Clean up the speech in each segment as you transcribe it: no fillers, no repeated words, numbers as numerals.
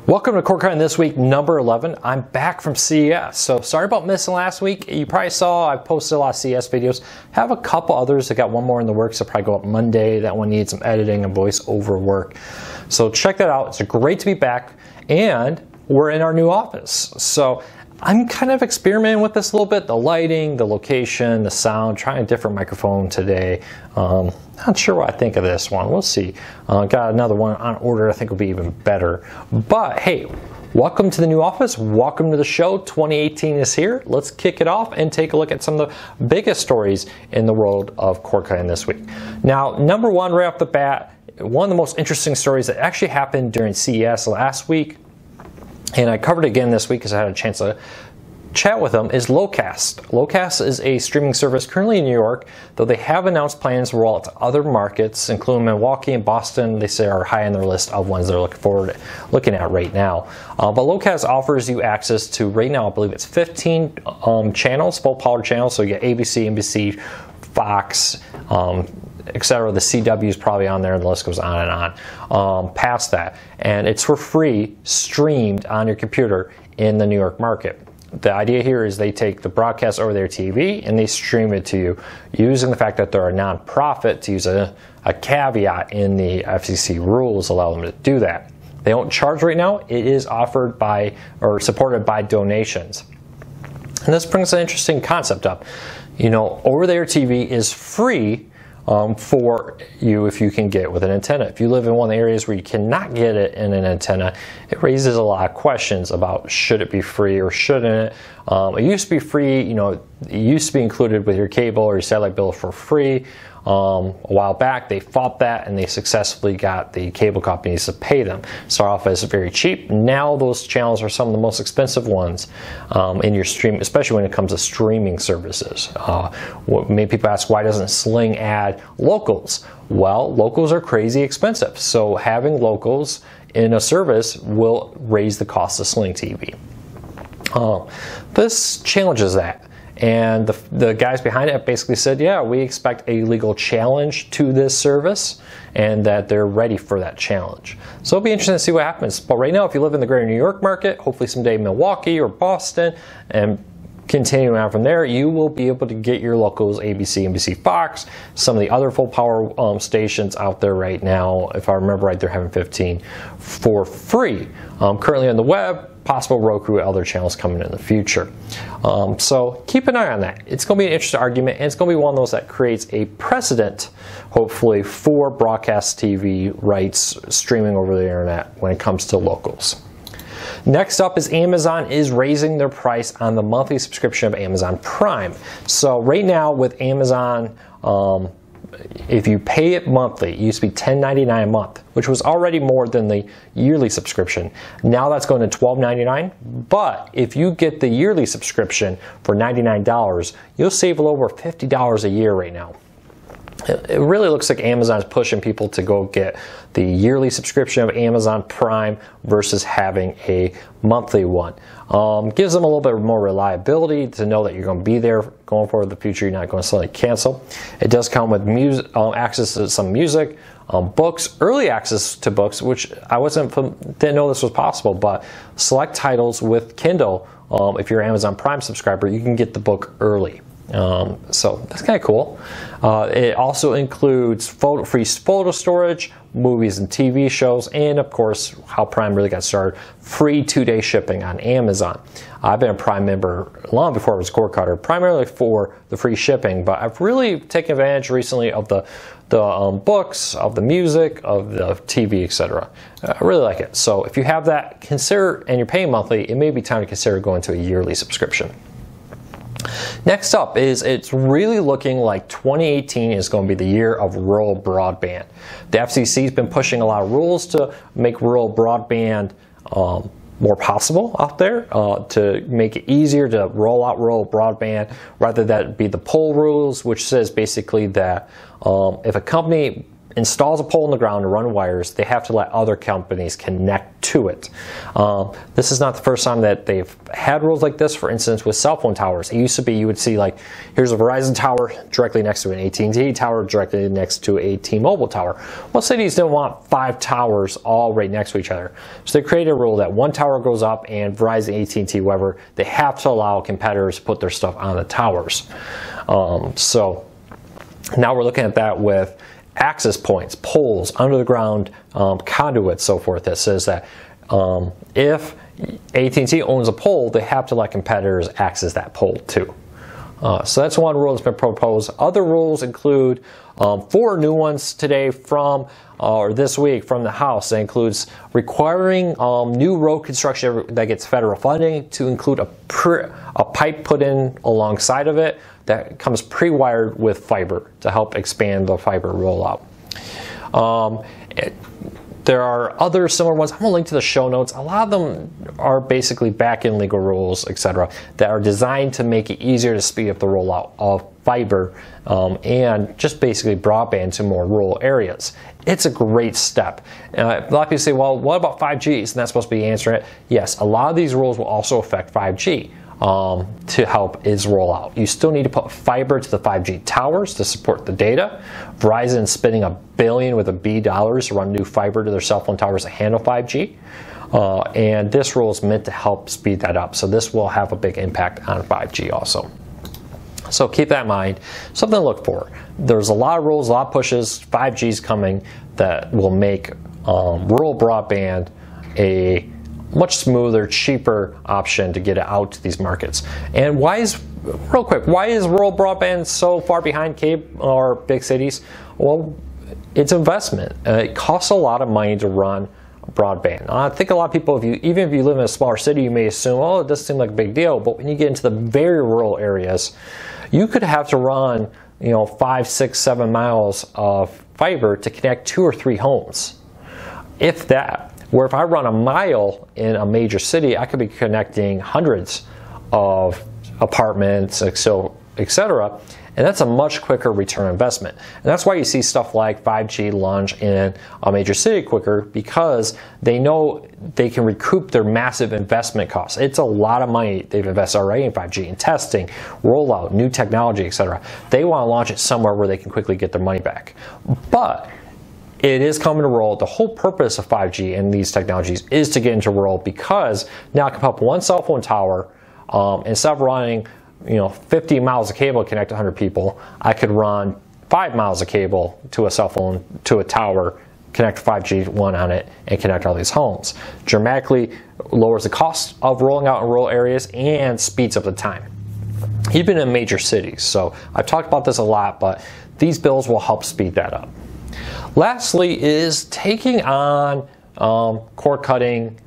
Welcome to Cord Cutting This Week, number 11. I'm back from CES, so sorry about missing last week. You probably saw I posted a lot of CES videos. Have a couple others. I got one more in the works. That'll probably go up Monday. That one needs some editing and voiceover work. So check that out. It's great to be back, and we're in our new office. So I'm kind of experimenting with this a little bit. The lighting, the location, the sound, trying a different microphone today. Not sure what I think of this one. We'll see. Got another one on order I think will be even better. But hey, welcome to the new office. Welcome to the show. 2018 is here. Let's kick it off and take a look at some of the biggest stories in the world of cord cutting this week. Now, number one, right off the bat, one of the most interesting stories that actually happened during CES last week, and I covered it again this week because I had a chance to chat with them, is Locast. Locast is a streaming service currently in New York, though they have announced plans to roll out to other markets, including Milwaukee and Boston. They say are high on their list of ones they're looking at right now. But Locast offers you access to, right now I believe it's 15 channels, full powered channels. So you get ABC, NBC, Fox, etc. The CW is probably on there, and the list goes on and on past that. And it's for free, streamed on your computer in the New York market. The idea here is they take the broadcast over their TV and they stream it to you using the fact that they're a non-profit, to use a caveat in the FCC rules allow them to do that. They don't charge right now. It is offered by or supported by donations. And this brings an interesting concept up. You know, over-the-air TV is free for you if you can get it with an antenna. If you live in one of the areas where you cannot get it in an antenna, it raises a lot of questions about should it be free or shouldn't it. It used to be free, you know, it used to be included with your cable or your satellite bill for free. A while back they fought that and they successfully got the cable companies to pay them. Start off as very cheap. Now those channels are some of the most expensive ones in your stream, especially when it comes to streaming services. Many people ask, why doesn't Sling add locals? Well, locals are crazy expensive, so having locals in a service will raise the cost of Sling TV. This challenges that. And the guys behind it basically said, yeah, we expect a legal challenge to this service and that they're ready for that challenge. So it'll be interesting to see what happens. But right now, if you live in the greater New York market, hopefully someday Milwaukee or Boston, and continuing on from there, you will be able to get your locals, ABC, NBC, Fox, some of the other full power stations out there right now. If I remember right, they're having 15 for free. Currently on the web, possible Roku and other channels coming in the future. So keep an eye on that. It's going to be an interesting argument, and it's going to be one of those that creates a precedent, hopefully, for broadcast TV rights streaming over the internet when it comes to locals. Next up is Amazon is raising their price on the monthly subscription of Amazon Prime. So right now with Amazon, if you pay it monthly, it used to be $10.99 a month, which was already more than the yearly subscription. Now that's going to $12.99. But if you get the yearly subscription for $99, you'll save a little over $50 a year right now. It really looks like Amazon is pushing people to go get the yearly subscription of Amazon Prime versus having a monthly one. Gives them a little bit more reliability to know that you're going to be there going forward in the future. You're not going to suddenly cancel. It does come with music, access to some music, books, early access to books, which didn't know this was possible, but select titles with Kindle, if you're an Amazon Prime subscriber, you can get the book early. So that's kind of cool. It also includes free photo storage, movies and TV shows, and of course, how Prime really got started, free 2-day shipping on Amazon. I've been a Prime member long before I was Cord Cutter, primarily for the free shipping, but I've really taken advantage recently of the books, of the music, of the TV, etc. I really like it. So if you have that, consider, and you're paying monthly, it may be time to consider going to a yearly subscription. Next up is, it's really looking like 2018 is going to be the year of rural broadband. The FCC has been pushing a lot of rules to make rural broadband more possible out there, to make it easier to roll out rural broadband, rather than be the poll rules, which says basically that if a company installs a pole in the ground to run wires, they have to let other companies connect to it. This is not the first time that they've had rules like this. For instance, with cell phone towers, it used to be you would see like, here's a Verizon tower directly next to an AT&T tower directly next to a T-Mobile tower. Well, cities don't want 5 towers all right next to each other. So they created a rule that one tower goes up and Verizon, AT&T, whatever, they have to allow competitors to put their stuff on the towers. So now we're looking at that with access points, poles, under the ground conduits, so forth, that says that if AT&T owns a pole, they have to let competitors access that pole too. So that's one rule that's been proposed. Other rules include 4 new ones today from, or this week from the House. That includes requiring new road construction that gets federal funding to include a pipe put in alongside of it that comes pre-wired with fiber to help expand the fiber rollout. There are other similar ones. I'm going to link to the show notes. A lot of them are basically back-end legal rules, etc., that are designed to make it easier to speed up the rollout of fiber and just basically broadband to more rural areas. It's a great step. A lot of people say, well, what about 5G? Isn't that supposed to be answering it? Yes, a lot of these rules will also affect 5G. To help its rollout. You still need to put fiber to the 5G towers to support the data. Verizon is spending $1 billion with a B dollars to run new fiber to their cell phone towers to handle 5G. And this rule is meant to help speed that up. So this will have a big impact on 5G also. So keep that in mind. Something to look for. There's a lot of rules, a lot of pushes. 5G is coming that will make rural broadband a much smoother, cheaper option to get it out to these markets. And why is, real quick, why is rural broadband so far behind cable or big cities? Well, it's investment. It costs a lot of money to run broadband. I think a lot of people, even if you live in a smaller city, you may assume, oh, it doesn't seem like a big deal. But when you get into the very rural areas, you could have to run, 5, 6, 7 miles of fiber to connect 2 or 3 homes, if that. Where if I run a mile in a major city, I could be connecting hundreds of apartments, etc. And that's a much quicker return on investment. And that's why you see stuff like 5G launch in a major city quicker, because they know they can recoup their massive investment costs. It's a lot of money they've invested already in 5G, in testing, rollout, new technology, etc. They want to launch it somewhere where they can quickly get their money back. But it is coming to rural. The whole purpose of 5G and these technologies is to get into rural, because now I can put up one cell phone tower, instead of running 50 miles of cable to connect 100 people, I could run 5 miles of cable to a cell phone, to a tower, connect 5G one on it, and connect all these homes. Dramatically lowers the cost of rolling out in rural areas and speeds up the time, even in major cities. So I've talked about this a lot, but these bills will help speed that up. Lastly is taking on cord cutting,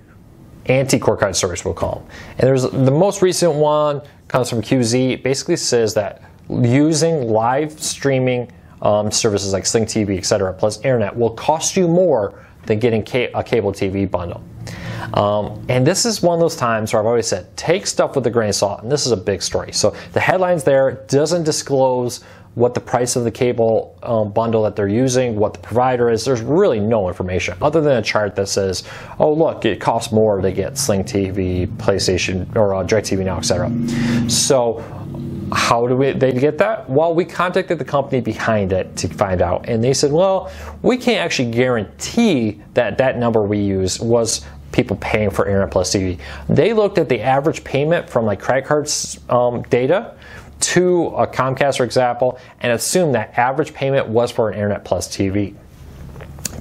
anti-cord cutting stories, we'll call them. And there's the most recent one comes from QZ. It basically says that using live streaming services like Sling TV, etc., plus internet will cost you more than getting a cable TV bundle. And this is one of those times where I've always said, take stuff with a grain of salt, and this is a big story. So the headline's there, doesn't disclose what the price of the cable bundle that they're using, what the provider is. There's really no information other than a chart that says, oh look, it costs more to get Sling TV, PlayStation, or DirecTV Now, etc. So how do they get that? Well, we contacted the company behind it to find out, and they said, well, we can't actually guarantee that that number we use was people paying for Internet Plus TV. They looked at the average payment from like credit cards data to a Comcast, for example, and assume that average payment was for an Internet Plus TV.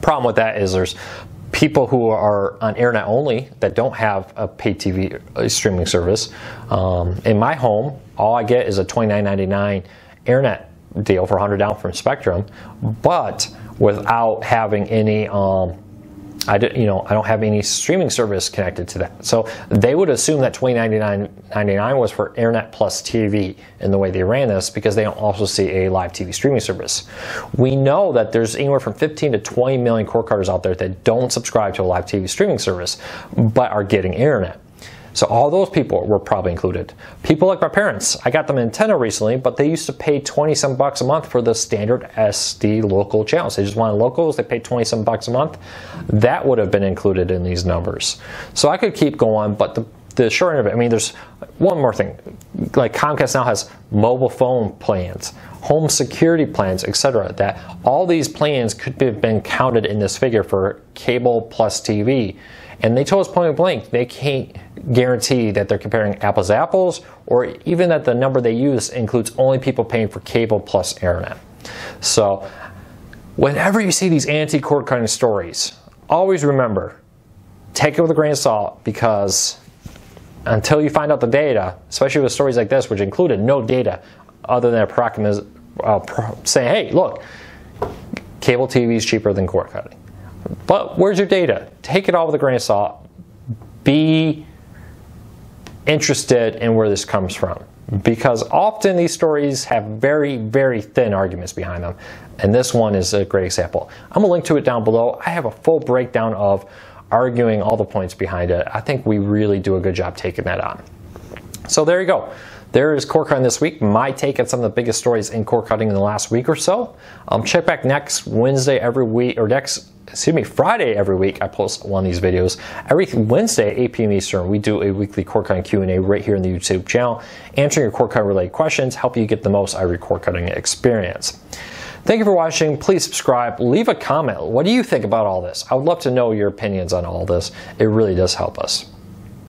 Problem with that is there's people who are on internet only that don't have a paid TV streaming service. In my home, all I get is a $29.99 internet deal for $100 down from Spectrum, but without having any I don't have any streaming service connected to that. So they would assume that $29.99 was for Internet Plus TV in the way they ran this, because they don't also see a live TV streaming service. We know that there's anywhere from 15 to 20 million cord cutters out there that don't subscribe to a live TV streaming service, but are getting internet. So all those people were probably included. People like my parents, I got them a Nintendo recently, but they used to pay 20 some bucks a month for the standard SD local channels. They just wanted locals, they paid 20 some bucks a month. That would have been included in these numbers. So I could keep going, but the short end of it, I mean, there's one more thing. Like Comcast now has mobile phone plans, home security plans, etc. That all these plans could have been counted in this figure for cable plus TV. And they told us point blank, they can't guarantee that they're comparing apples to apples, or even that the number they use includes only people paying for cable plus internet. So whenever you see these anti-cord cutting stories, always remember, take it with a grain of salt, because until you find out the data, especially with stories like this, which included no data other than a proclamation saying, hey, look, cable TV is cheaper than cord cutting. But where's your data? Take it all with a grain of salt. Be interested in where this comes from, because often these stories have very, very thin arguments behind them. And this one is a great example. I'm going to link to it down below. I have a full breakdown of arguing all the points behind it. I think we really do a good job taking that on. So there you go. There is cord cutting this week. My take on some of the biggest stories in cord cutting in the last week or so. Check back next Wednesday every week, or Friday every week. I post one of these videos. Every Wednesday at 8 p.m. Eastern, we do a weekly cord cutting Q&A right here on the YouTube channel, answering your cord cutting related questions, help you get the most out of your cord cutting experience. Thank you for watching. Please subscribe. Leave a comment. What do you think about all this? I would love to know your opinions on all this. It really does help us.